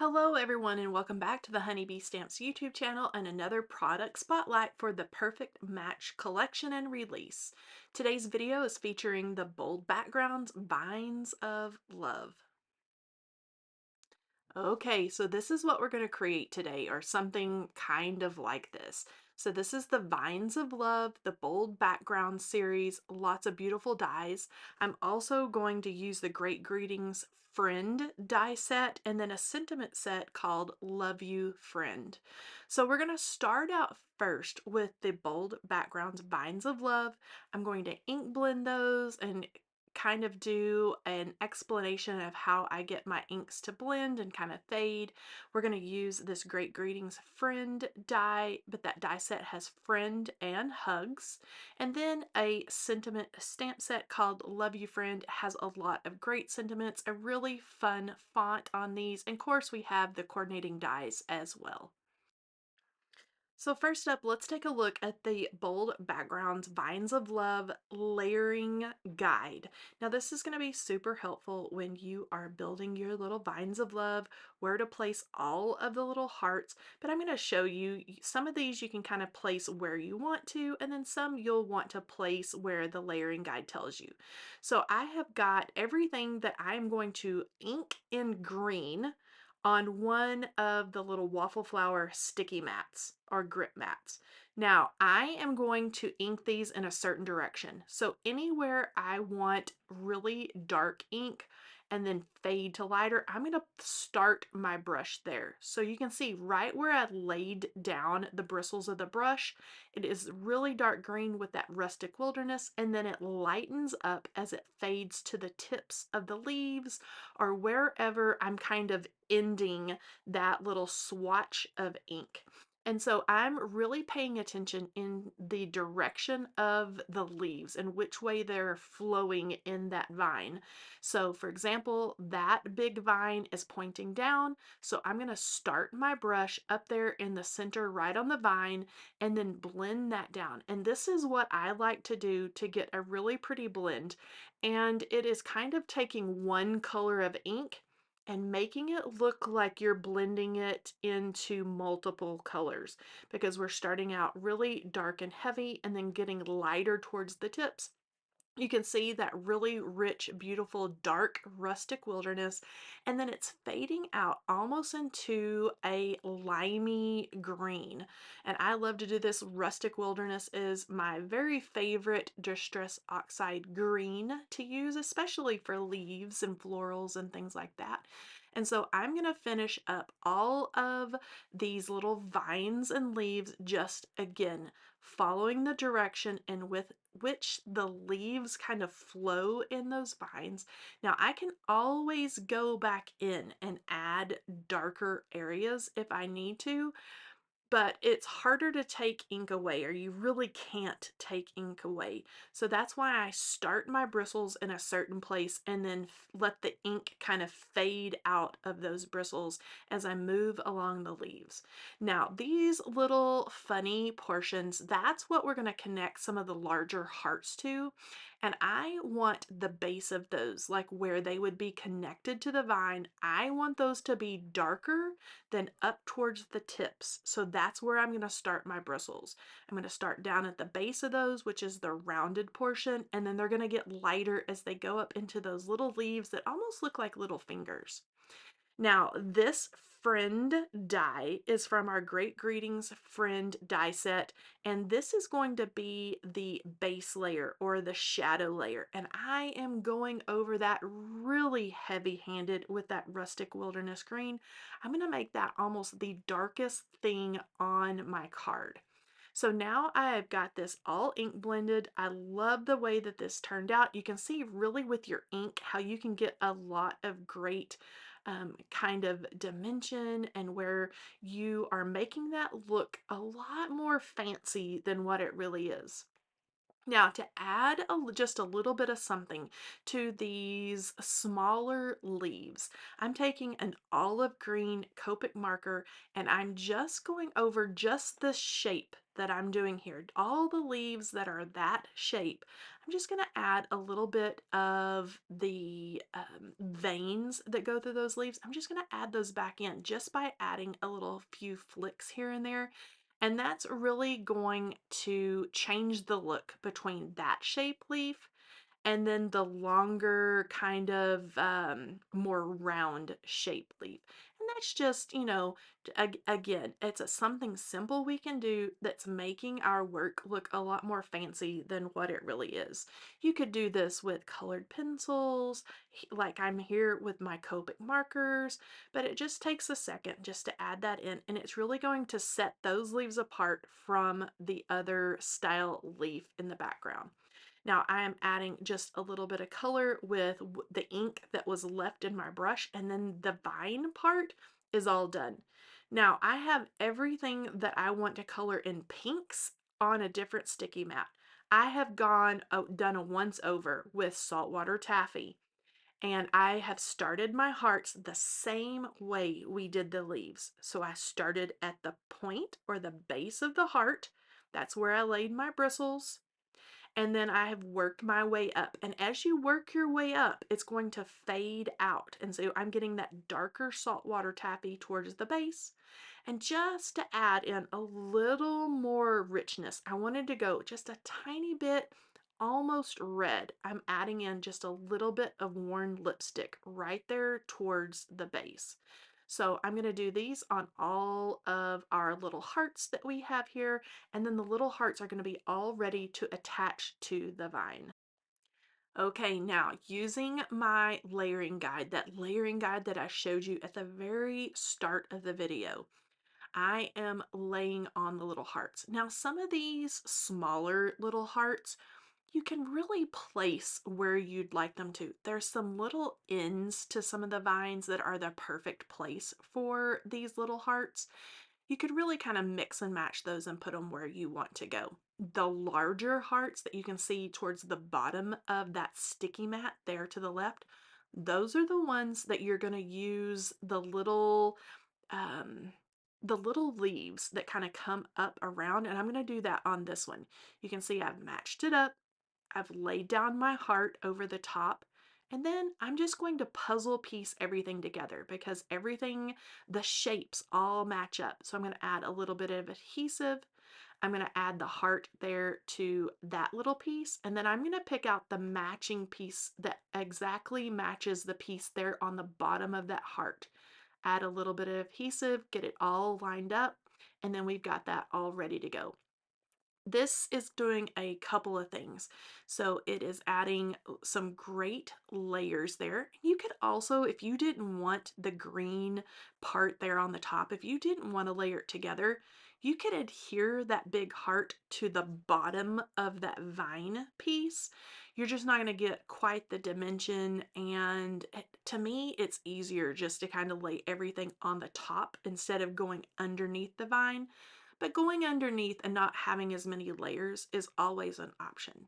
Hello everyone and welcome back to the Honeybee Stamps YouTube channel and another product spotlight for the Perfect Match collection and release. Today's video is featuring the Bold Backgrounds Vines of Love. Okay, so this is what we're going to create today, or something kind of like this. So this is the Vines of Love, the Bold Background series, lots of beautiful dies. I'm also going to use the Great Greetings Friend die set and then a sentiment set called Love You Friend. So we're going to start out first with the Bold Backgrounds Vines of Love. I'm going to ink blend those and kind of do an explanation of how I get my inks to blend and kind of fade. We're going to use this Great Greetings Friend die, but that die set has friend and hugs. And then a sentiment stamp set called Love You Friend has a lot of great sentiments, a really fun font on these. And of course we have the coordinating dies as well. So first up, let's take a look at the Bold Backgrounds Vines of Love layering guide. Now this is going to be super helpful when you are building your little vines of love, where to place all of the little hearts, but I'm going to show you some of these you can kind of place where you want to, and then some you'll want to place where the layering guide tells you. So I have got everything that I am going to ink in green on one of the little waffle flower sticky mats or grip mats. Now I am going to ink these in a certain direction. So anywhere I want really dark ink and then fade to lighter, I'm going to start my brush there. So you can see right where I laid down the bristles of the brush, it is really dark green with that rustic wilderness, and then it lightens up as it fades to the tips of the leaves or wherever I'm kind of ending that little swatch of ink. And so I'm really paying attention in the direction of the leaves and which way they're flowing in that vine. So for example, that big vine is pointing down. So I'm going to start my brush up there in the center right on the vine and then blend that down. And this is what I like to do to get a really pretty blend. And it is kind of taking one color of ink and making it look like you're blending it into multiple colors, because we're starting out really dark and heavy and then getting lighter towards the tips. You can see that really rich, beautiful, dark, rustic wilderness, and then it's fading out almost into a limey green. And I love to do this. Rustic wilderness is my very favorite Distress Oxide green to use, especially for leaves and florals and things like that. And so I'm going to finish up all of these little vines and leaves, just again following the direction and with which the leaves kind of flow in those vines. Now I can always go back in and add darker areas if I need to, but it's harder to take ink away, or you really can't take ink away. So that's why I start my bristles in a certain place and then let the ink kind of fade out of those bristles as I move along the leaves. Now these little funny portions, that's what we're going to connect some of the larger hearts to. And I want the base of those, like where they would be connected to the vine, I want those to be darker than up towards the tips. So that's where I'm going to start my bristles. I'm going to start down at the base of those, which is the rounded portion, and then they're going to get lighter as they go up into those little leaves that almost look like little fingers. Now, this friend die is from our Great Greetings Friend die set, and this is going to be the base layer or the shadow layer. And I am going over that really heavy-handed with that rustic wilderness green. I'm going to make that almost the darkest thing on my card. So now I've got this all ink blended. I love the way that this turned out. You can see really with your ink how you can get a lot of great kind of dimension, and where you are making that look a lot more fancy than what it really is. Now, to add just a little bit of something to these smaller leaves, I'm taking an olive green Copic marker and I'm just going over just the shape that I'm doing here, all the leaves that are that shape, I'm just going to add a little bit of the veins that go through those leaves. I'm just going to add those back in just by adding a little few flicks here and there. And that's really going to change the look between that shape leaf and then the longer kind of more round shape leaf. And that's just, again, it's something simple we can do that's making our work look a lot more fancy than what it really is. You could do this with colored pencils, like I'm here with my Copic markers, but it just takes a second just to add that in, and it's really going to set those leaves apart from the other style leaf in the background. Now I am adding just a little bit of color with the ink that was left in my brush, and then the vine part is all done. Now I have everything that I want to color in pinks on a different sticky mat. I have done a once over with saltwater taffy, and I have started my hearts the same way we did the leaves. So I started at the point or the base of the heart. That's where I laid my bristles, and then I have worked my way up. And as you work your way up, it's going to fade out. And so I'm getting that darker saltwater taffy towards the base. And just to add in a little more richness, I wanted to go just a tiny bit almost red. I'm adding in just a little bit of worn lipstick right there towards the base. So I'm going to do these on all of our little hearts that we have here, and then the little hearts are going to be all ready to attach to the vine. Okay, now using my layering guide, that layering guide that I showed you at the very start of the video, I am laying on the little hearts. Now, some of these smaller little hearts, you can really place where you'd like them to. There's some little ends to some of the vines that are the perfect place for these little hearts. You could really kind of mix and match those and put them where you want to go. The larger hearts that you can see towards the bottom of that sticky mat there to the left, those are the ones that you're going to use um, the little leaves that kind of come up around, and I'm going to do that on this one. You can see I've matched it up. I've laid down my heart over the top, and then I'm just going to puzzle piece everything together because everything, the shapes all match up. So I'm going to add a little bit of adhesive. I'm going to add the heart there to that little piece, and then I'm going to pick out the matching piece that exactly matches the piece there on the bottom of that heart. Add a little bit of adhesive, get it all lined up, and then we've got that all ready to go. This is doing a couple of things. So it is adding some great layers there. You could also, if you didn't want the green part there on the top, if you didn't want to layer it together, you could adhere that big heart to the bottom of that vine piece. You're just not going to get quite the dimension. And to me, it's easier just to kind of lay everything on the top instead of going underneath the vine. But going underneath and not having as many layers is always an option.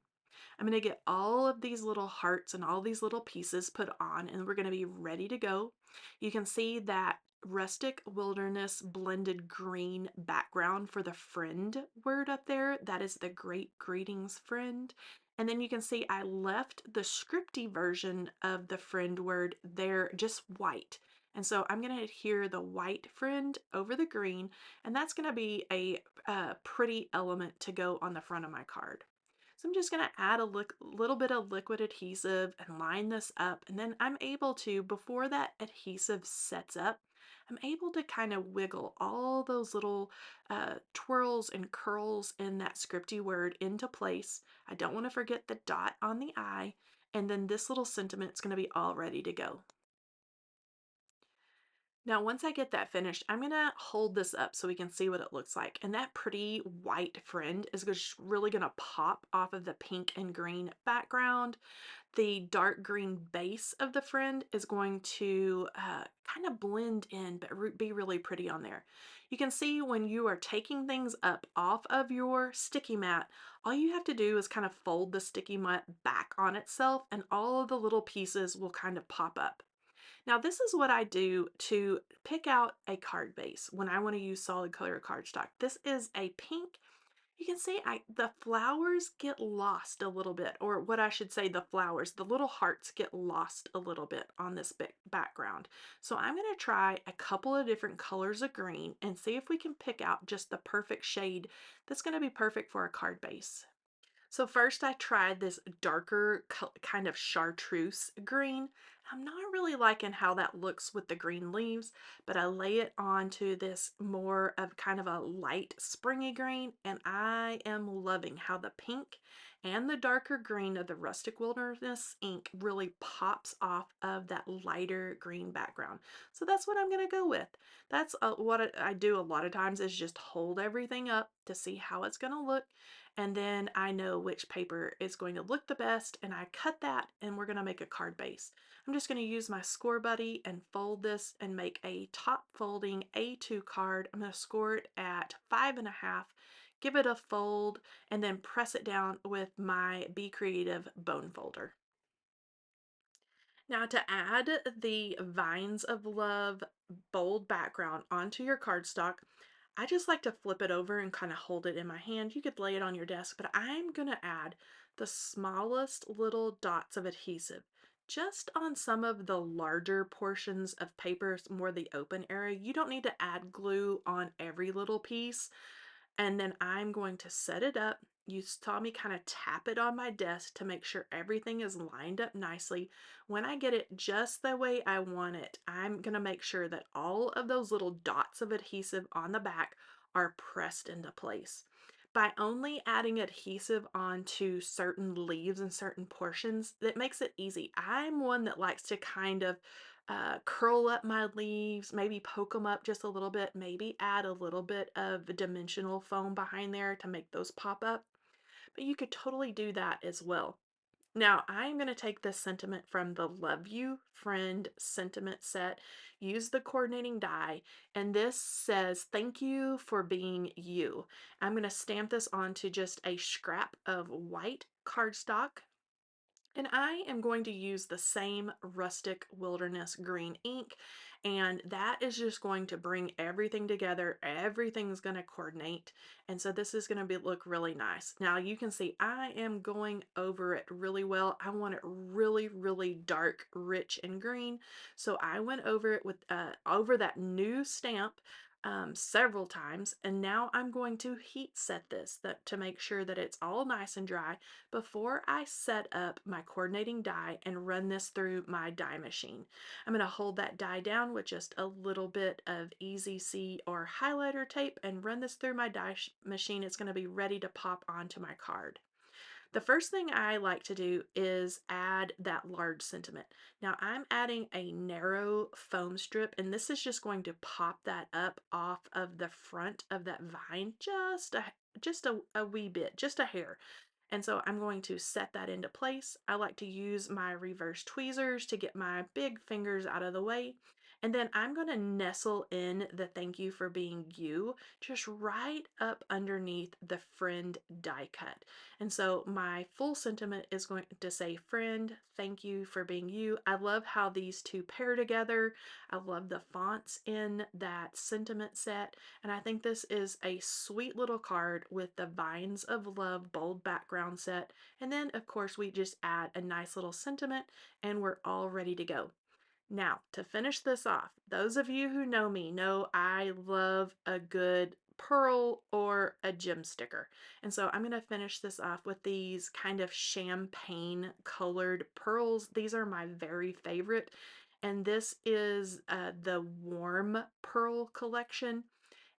I'm going to get all of these little hearts and all these little pieces put on, and we're going to be ready to go. You can see that rustic wilderness blended green background for the friend word up there. That is the great greetings friend. And then you can see I left the scripty version of the friend word there just white. And so I'm going to adhere the white friend over the green, and that's going to be a pretty element to go on the front of my card. So I'm just going to add a little bit of liquid adhesive and line this up. And then I'm able to, before that adhesive sets up, I'm able to kind of wiggle all those little twirls and curls in that scripty word into place. I don't want to forget the dot on the I. And then this little sentiment is going to be all ready to go. Now, once I get that finished, I'm gonna hold this up so we can see what it looks like. And that pretty white friend is just really gonna pop off of the pink and green background. The dark green base of the friend is going to kind of blend in, but be really pretty on there. You can see when you are taking things up off of your sticky mat, all you have to do is kind of fold the sticky mat back on itself, and all of the little pieces will kind of pop up. Now, this is what I do to pick out a card base when I want to use solid color cardstock. This is a pink You can see the flowers get lost a little bit, or what I should say, the flowers, the little hearts get lost a little bit on this big background. So I'm going to try a couple of different colors of green and see if we can pick out just the perfect shade that's going to be perfect for a card base. So first I tried this darker kind of chartreuse green. I'm not really liking how that looks with the green leaves, but I lay it onto this more of kind of a light springy green, and I am loving how the pink and the darker green of the Rustic Wilderness ink really pops off of that lighter green background. So that's what I'm going to go with. That's what I do a lot of times, is just hold everything up to see how it's going to look, and then I know which paper is going to look the best, and I cut that, and we're going to make a card base. I'm just going to use my Score Buddy and fold this and make a top folding A2 card. I'm going to score it at 5.5, give it a fold, and then press it down with my Be Creative bone folder. Now, to add the Vines of Love bold background onto your cardstock, I just like to flip it over and kind of hold it in my hand. You could lay it on your desk, but I'm going to add the smallest little dots of adhesive just on some of the larger portions of paper, more the open area. You don't need to add glue on every little piece. And then I'm going to set it up. You saw me kind of tap it on my desk to make sure everything is lined up nicely. When I get it just the way I want it, I'm going to make sure that all of those little dots of adhesive on the back are pressed into place. By only adding adhesive onto certain leaves and certain portions, that makes it easy. I'm one that likes to kind of curl up my leaves, maybe poke them up just a little bit, maybe add a little bit of dimensional foam behind there to make those pop up. But you could totally do that as well. Now, I'm going to take this sentiment from the Love You Friend sentiment set, use the coordinating die, and this says, "Thank you for being you." I'm going to stamp this onto just a scrap of white cardstock, and I am going to use the same Rustic Wilderness green ink, and that is just going to bring everything together. Everything's going to coordinate, and so this is going to look really nice. Now you can see I am going over it really well. I want it really, really dark, rich, and green, so I went over it with over that new stamp several times, and now I'm going to heat set this to make sure that it's all nice and dry before I set up my coordinating die and run this through my die machine. I'm going to hold that die down with just a little bit of Easy C or highlighter tape and run this through my die machine. It's going to be ready to pop onto my card. The first thing I like to do is add that large sentiment. Now I'm adding a narrow foam strip, and this is just going to pop that up off of the front of that vine just a wee bit, just a hair. And so I'm going to set that into place. I like to use my reverse tweezers to get my big fingers out of the way. And then I'm going to nestle in the "Thank you for being you" just right up underneath the friend die cut. And so my full sentiment is going to say, "Friend, thank you for being you." I love how these two pair together. I love the fonts in that sentiment set. And I think this is a sweet little card with the Vines of Love bold background set. And then, of course, we just add a nice little sentiment, and we're all ready to go. Now, to finish this off, those of you who know me know I love a good pearl or a gem sticker. And so I'm going to finish this off with these kind of champagne colored pearls. These are my very favorite. And this is the Warm Pearl collection,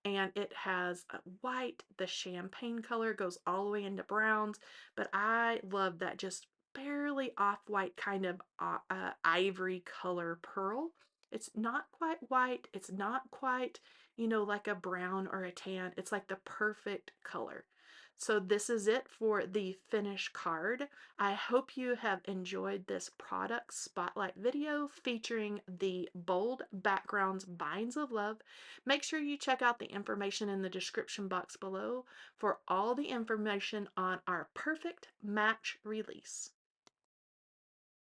and it has white, the champagne color goes all the way into browns, but I love that just barely off-white kind of ivory color pearl. It's not quite white, it's not quite, like a brown or a tan. It's like the perfect color. So this is it for the finished card. I hope you have enjoyed this product spotlight video featuring the bold backgrounds Vines of Love. Make sure you check out the information in the description box below for all the information on our perfect match release.